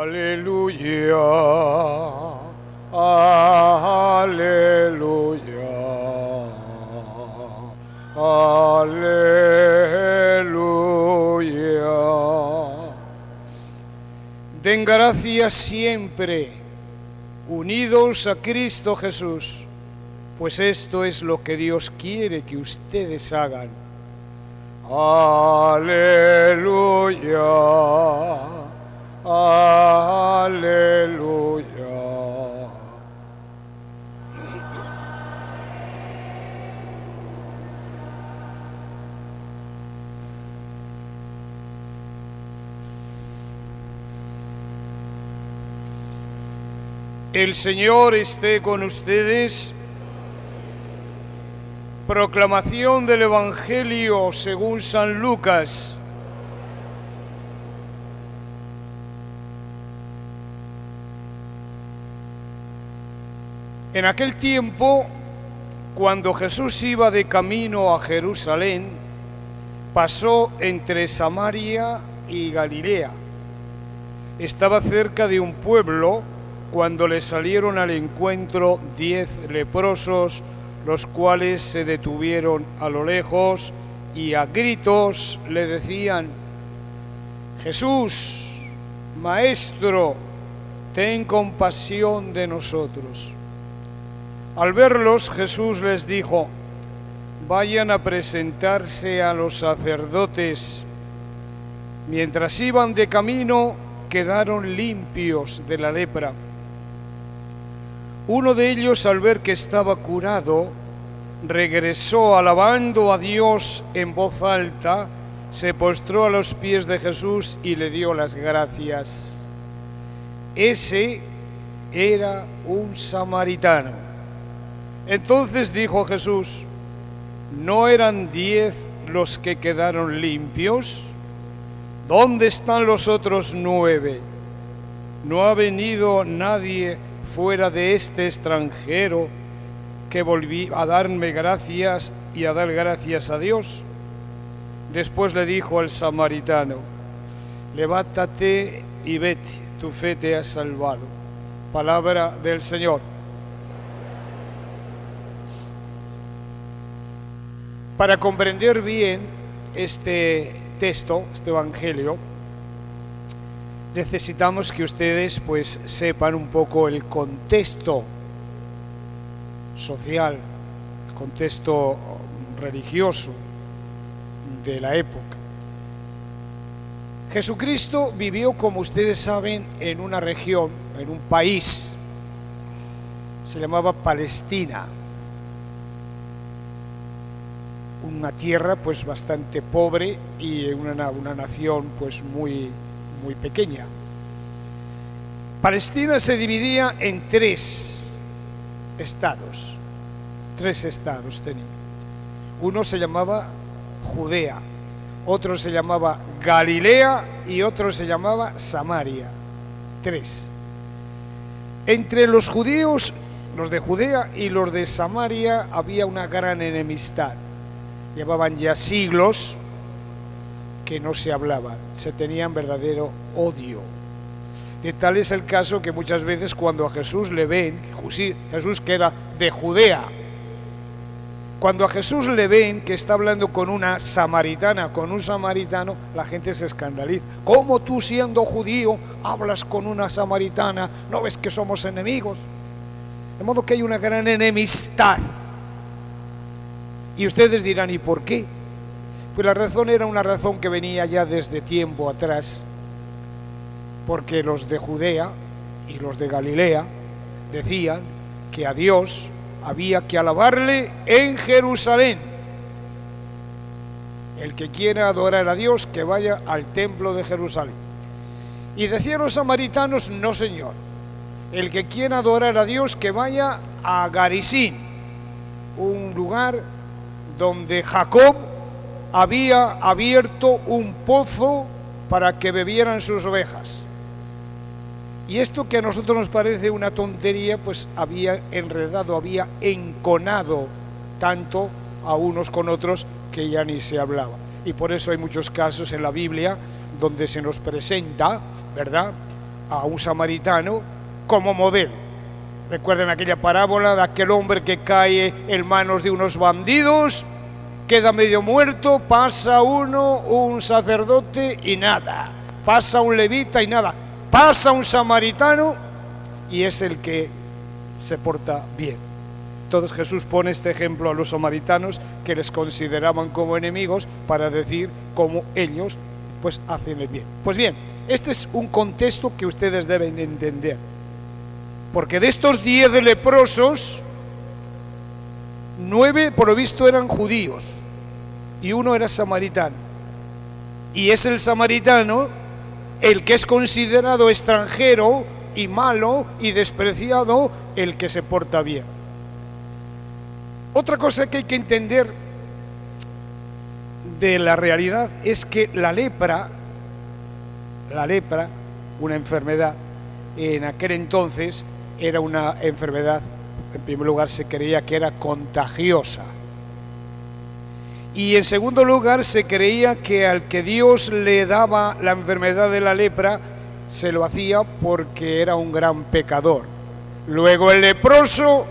Aleluya, aleluya, aleluya. Den gracias siempre, unidos a Cristo Jesús, pues esto es lo que Dios quiere que ustedes hagan. Aleluya. Aleluya. El Señor esté con ustedes. Proclamación del Evangelio según San Lucas. En aquel tiempo, cuando Jesús iba de camino a Jerusalén, pasó entre Samaria y Galilea. Estaba cerca de un pueblo cuando le salieron al encuentro 10 leprosos, los cuales se detuvieron a lo lejos y a gritos le decían: Jesús, Maestro, ten compasión de nosotros. Al verlos, Jesús les dijo: vayan a presentarse a los sacerdotes. Mientras iban de camino, quedaron limpios de la lepra. Uno de ellos, al ver que estaba curado, regresó alabando a Dios en voz alta, se postró a los pies de Jesús y le dio las gracias. Ese era un samaritano. Entonces dijo Jesús: ¿no eran 10 los que quedaron limpios? ¿Dónde están los otros 9? ¿No ha venido nadie fuera de este extranjero que volví a darme gracias y a dar gracias a Dios? Después le dijo al samaritano: levántate y vete, tu fe te ha salvado. Palabra del Señor. Para comprender bien este texto, este evangelio, necesitamos que ustedes pues sepan un poco el contexto social, el contexto religioso de la época. Jesucristo vivió, como ustedes saben, en una región, en un país, se llamaba Palestina. Una tierra pues bastante pobre y una nación pues muy pequeña. Palestina se dividía en 3 estados. 3 estados tenía. Uno se llamaba Judea, otro se llamaba Galilea y otro se llamaba Samaria. 3. Entre los judíos, los de Judea y los de Samaria, había una gran enemistad. Llevaban ya siglos que no se hablaban, se tenían verdadero odio. De tal es el caso que muchas veces cuando a Jesús le ven, Jesús que era de Judea, cuando a Jesús le ven que está hablando con una samaritana, con un samaritano, la gente se escandaliza. ¿Cómo tú, siendo judío, hablas con una samaritana? ¿No ves que somos enemigos? De modo que hay una gran enemistad. Y ustedes dirán: ¿y por qué? Pues la razón era una razón que venía ya desde tiempo atrás, porque los de Judea y los de Galilea decían que a Dios había que alabarle en Jerusalén. El que quiera adorar a Dios, que vaya al templo de Jerusalén. Y decían los samaritanos: no, señor, el que quiera adorar a Dios, que vaya a Garizim, un lugar donde Jacob había abierto un pozo para que bebieran sus ovejas. Y esto, que a nosotros nos parece una tontería, pues había enredado, había enconado tanto a unos con otros que ya ni se hablaba. Y por eso hay muchos casos en la Biblia donde se nos presenta, ¿verdad?, a un samaritano como modelo. Recuerden aquella parábola de aquel hombre que cae en manos de unos bandidos, queda medio muerto, pasa un sacerdote y nada, pasa un levita y nada, pasa un samaritano y es el que se porta bien. Entonces Jesús pone este ejemplo a los samaritanos, que les consideraban como enemigos, para decir cómo ellos pues hacen el bien. Pues bien, este es un contexto que ustedes deben entender, porque de estos 10 leprosos, 9 por lo visto eran judíos y 1 era samaritano, y es el samaritano el que es considerado extranjero y malo y despreciado, el que se porta bien. Otra cosa que hay que entender de la realidad es que la lepra, una enfermedad, en aquel entonces era una enfermedad, en primer lugar se creía que era contagiosa, y en segundo lugar se creía que al que Dios le daba la enfermedad de la lepra, se lo hacía porque era un gran pecador. Luego el leproso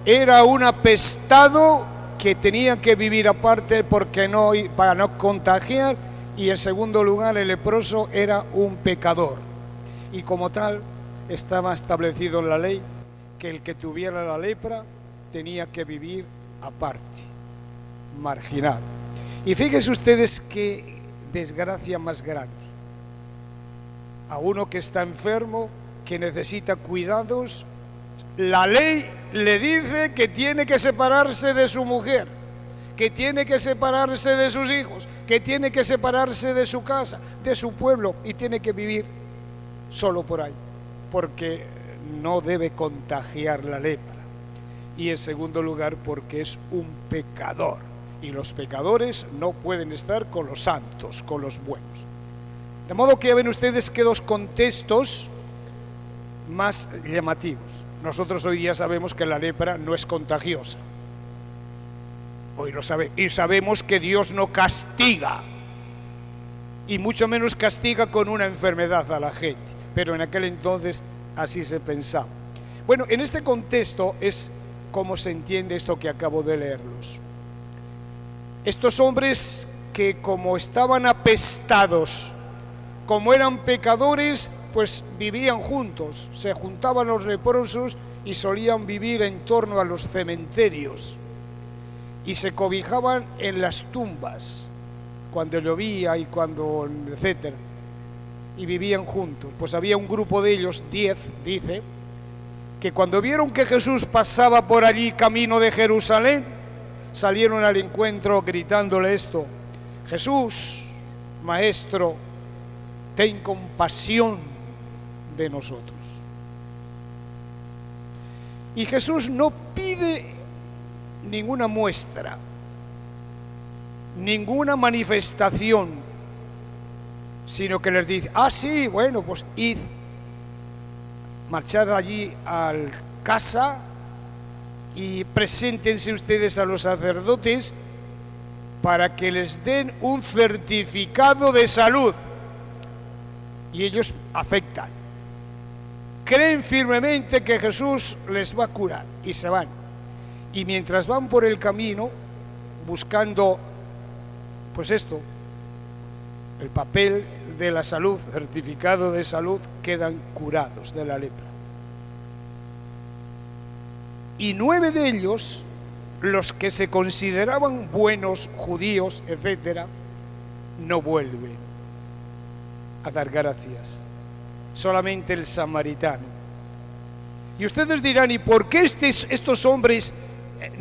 era un apestado que tenía que vivir aparte para no contagiar, y en segundo lugar el leproso era un pecador, y como tal estaba establecido en la ley que el que tuviera la lepra tenía que vivir aparte, marginado. Y fíjense ustedes qué desgracia más grande: a uno que está enfermo, que necesita cuidados, la ley le dice que tiene que separarse de su mujer, que tiene que separarse de sus hijos, que tiene que separarse de su casa, de su pueblo, y tiene que vivir solo por ahí, porque no debe contagiar la lepra. Y en segundo lugar, porque es un pecador, y los pecadores no pueden estar con los santos, con los buenos. De modo que ya ven ustedes que 2 contextos más llamativos. Nosotros hoy día sabemos que la lepra no es contagiosa. Hoy lo sabemos. Y sabemos que Dios no castiga, y mucho menos castiga con una enfermedad a la gente. Pero en aquel entonces así se pensaba. Bueno, en este contexto es como se entiende esto que acabo de leerlos. Estos hombres que, como estaban apestados, como eran pecadores, pues vivían juntos, se juntaban los leprosos y solían vivir en torno a los cementerios, y se cobijaban en las tumbas cuando llovía y cuando etcétera, y vivían juntos. Pues había un grupo de ellos, 10, dice, que cuando vieron que Jesús pasaba por allí camino de Jerusalén, salieron al encuentro gritándole esto: Jesús, Maestro, ten compasión de nosotros. Y Jesús no pide ninguna muestra, ninguna manifestación, sino que les dice: sí, bueno, pues id, marchad allí a casa y preséntense ustedes a los sacerdotes para que les den un certificado de salud. Y ellos aceptan, creen firmemente que Jesús les va a curar, y se van. Y mientras van por el camino buscando, pues esto, el papel de la salud, certificado de salud, quedan curados de la lepra. Y 9 de ellos, los que se consideraban buenos, judíos, etcétera, no vuelven a dar gracias. Solamente el samaritano. Y ustedes dirán: ¿y por qué estos hombres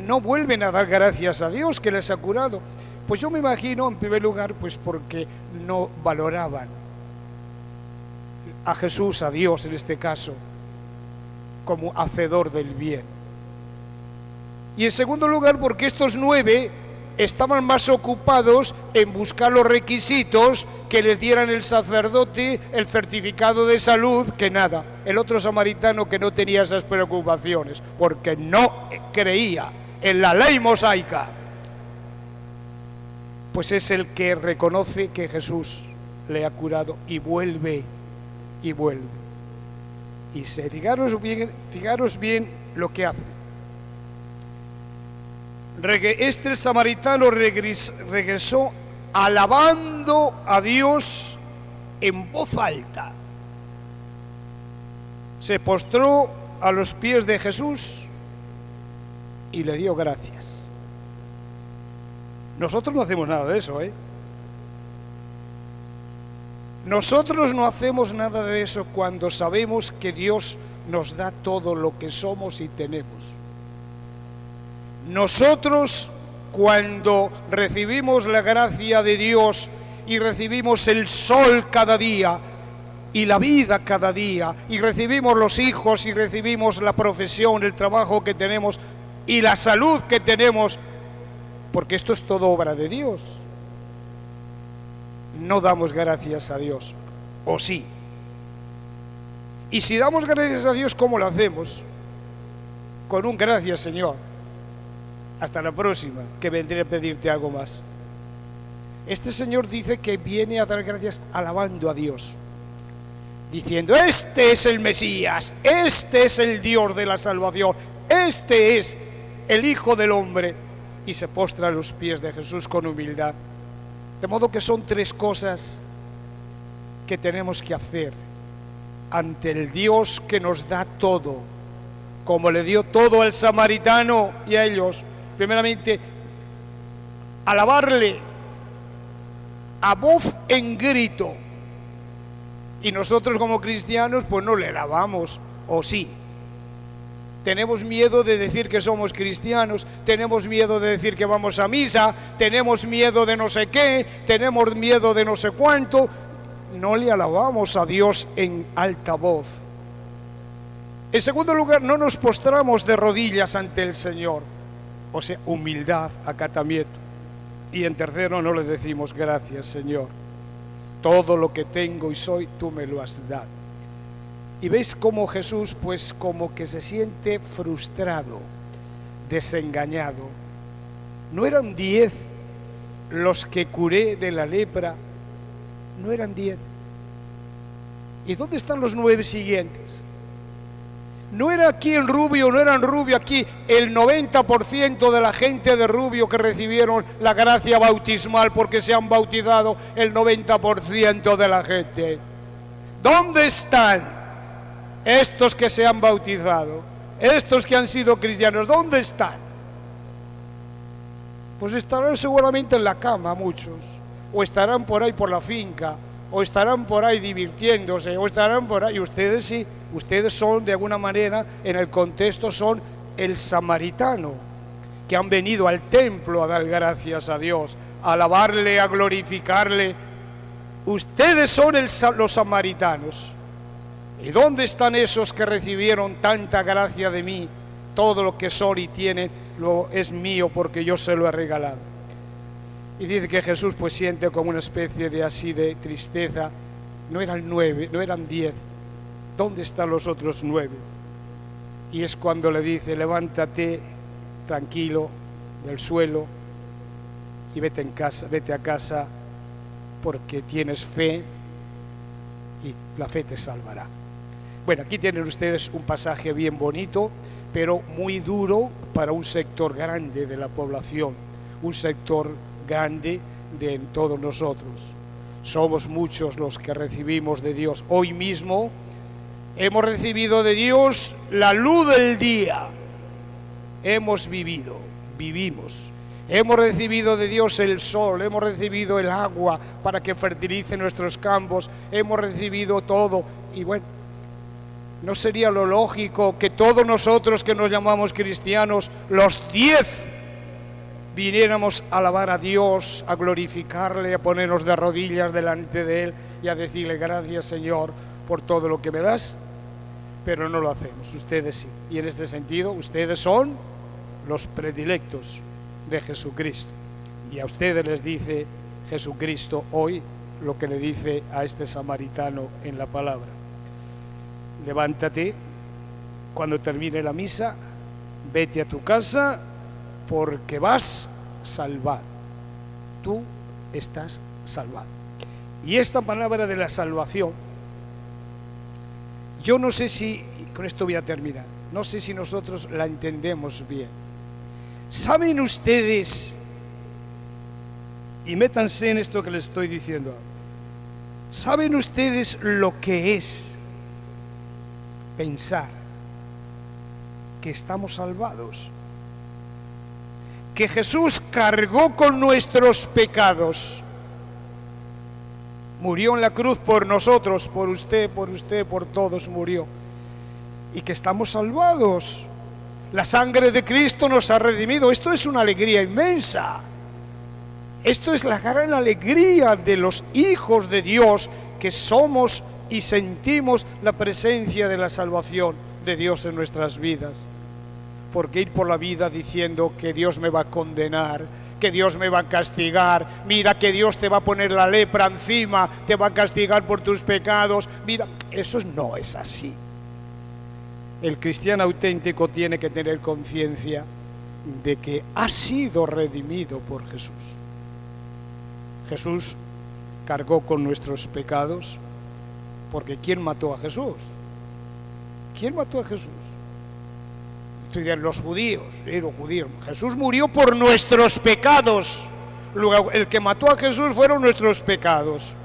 no vuelven a dar gracias a Dios que les ha curado? Pues yo me imagino, en primer lugar, pues porque no valoraban a Jesús, a Dios en este caso, como hacedor del bien. Y en segundo lugar, porque estos 9 estaban más ocupados en buscar los requisitos que les dieran el sacerdote, el certificado de salud, que nada. El otro samaritano, que no tenía esas preocupaciones, porque no creía en la ley mosaica, pues es el que reconoce que Jesús le ha curado y vuelve, y vuelve. Y fijaros bien lo que hace. Este samaritano regresó alabando a Dios en voz alta. Se postró a los pies de Jesús y le dio gracias. Nosotros no hacemos nada de eso, ¿eh? Nosotros no hacemos nada de eso cuando sabemos que Dios nos da todo lo que somos y tenemos. Nosotros, cuando recibimos la gracia de Dios y recibimos el sol cada día y la vida cada día, y recibimos los hijos y recibimos la profesión, el trabajo que tenemos y la salud que tenemos, porque esto es todo obra de Dios, no damos gracias a Dios, ¿o sí? Y si damos gracias a Dios, ¿cómo lo hacemos? Con un gracias, Señor. Hasta la próxima, que vendré a pedirte algo más. Este Señor dice que viene a dar gracias alabando a Dios, diciendo: este es el Mesías, este es el Dios de la salvación, este es el Hijo del Hombre, y se postra a los pies de Jesús con humildad. De modo que son tres cosas que tenemos que hacer ante el Dios que nos da todo, como le dio todo al samaritano y a ellos. Primeramente, alabarle a voz en grito. Y nosotros como cristianos pues no le alabamos, ¿o sí? Tenemos miedo de decir que somos cristianos, tenemos miedo de decir que vamos a misa, tenemos miedo de no sé qué, tenemos miedo de no sé cuánto. No le alabamos a Dios en alta voz. En segundo lugar, no nos postramos de rodillas ante el Señor, o sea, humildad, acatamiento. Y en tercero, no le decimos: gracias, Señor, todo lo que tengo y soy, tú me lo has dado. Y veis cómo Jesús, pues como que se siente frustrado, desengañado. No eran 10 los que curé de la lepra, no eran 10. ¿Y dónde están los 9 siguientes? No era aquí en Rubio, no eran Rubio aquí el 90% de la gente de Rubio que recibieron la gracia bautismal, porque se han bautizado el 90% de la gente. ¿Dónde están estos que se han bautizado? Estos que han sido cristianos, ¿dónde están? Pues estarán seguramente en la cama muchos, o estarán por ahí por la finca, o estarán por ahí divirtiéndose, o estarán por ahí. Ustedes sí, ustedes son de alguna manera, en el contexto son el samaritano, que han venido al templo a dar gracias a Dios, a alabarle, a glorificarle. Ustedes son los samaritanos. ¿Y dónde están esos que recibieron tanta gracia de mí? Todo lo que son y tienen es mío, porque yo se lo he regalado. Y dice que Jesús pues siente como una especie de así de tristeza. No eran 9, no eran 10. ¿Dónde están los otros 9? Y es cuando le dice: levántate tranquilo del suelo y vete a casa, porque tienes fe y la fe te salvará. Bueno, aquí tienen ustedes un pasaje bien bonito, pero muy duro para un sector grande de la población, un sector grande de todos nosotros. Somos muchos los que recibimos de Dios. Hoy mismo hemos recibido de Dios la luz del día. Vivimos. Hemos recibido de Dios el sol, hemos recibido el agua para que fertilice nuestros campos, hemos recibido todo. Y bueno, ¿no sería lo lógico que todos nosotros que nos llamamos cristianos, los 10, viniéramos a alabar a Dios, a glorificarle, a ponernos de rodillas delante de Él y a decirle: gracias, Señor, por todo lo que me das? Pero no lo hacemos, ustedes sí. Y en este sentido, ustedes son los predilectos de Jesucristo. Y a ustedes les dice Jesucristo hoy lo que le dice a este samaritano en la palabra: levántate, cuando termine la misa, vete a tu casa, porque vas salvado. Tú estás salvado. Y esta palabra de la salvación Yo no sé si, con esto voy a terminar, no sé si nosotros la entendemos bien. ¿Saben ustedes, y métanse en esto que les estoy diciendo, ¿saben ustedes lo que es pensar que estamos salvados? Que Jesús cargó con nuestros pecados, murió en la cruz por nosotros, por usted, por todos murió, y que estamos salvados. La sangre de Cristo nos ha redimido. Esto es una alegría inmensa. Esto es la gran alegría de los hijos de Dios, que somos y sentimos la presencia de la salvación de Dios en nuestras vidas. Porque ir por la vida diciendo que Dios me va a condenar, que Dios me va a castigar, mira que Dios te va a poner la lepra encima, te va a castigar por tus pecados, mira, eso no es así. El cristiano auténtico tiene que tener conciencia de que ha sido redimido por Jesús. Jesús cargó con nuestros pecados, porque ¿quién mató a Jesús? ¿Quién mató a Jesús? Los judíos, sí, los judíos. Jesús murió por nuestros pecados. Luego, el que mató a Jesús fueron nuestros pecados.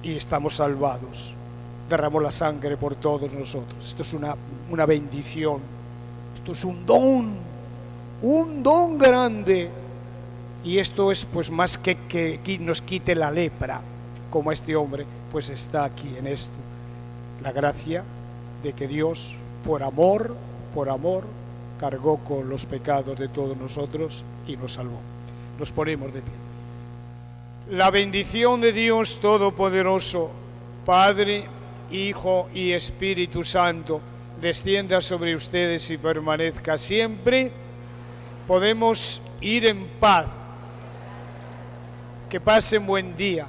Y estamos salvados. Derramó la sangre por todos nosotros. Esto es una bendición. Esto es un don grande. Y esto es pues más que nos quite la lepra, como este hombre, pues está aquí en esto. La gracia de que Dios, por amor, cargó con los pecados de todos nosotros y nos salvó. Nos ponemos de pie. La bendición de Dios Todopoderoso, Padre, Hijo y Espíritu Santo, descienda sobre ustedes y permanezca siempre. Podemos ir en paz. Que pasen buen día.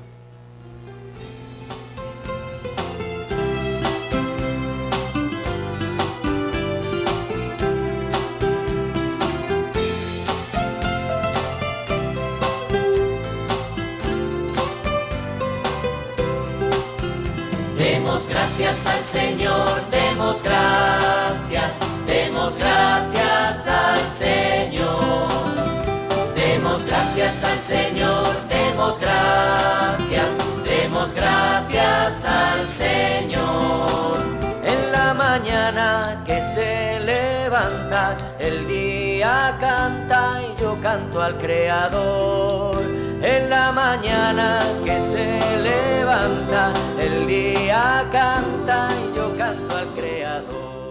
Demos gracias al Señor, demos gracias al Señor. Demos gracias al Señor, demos gracias al Señor. En la mañana que se levanta, el día canta y yo canto al Creador. En la mañana que se levanta, el día canta y yo canto al Creador.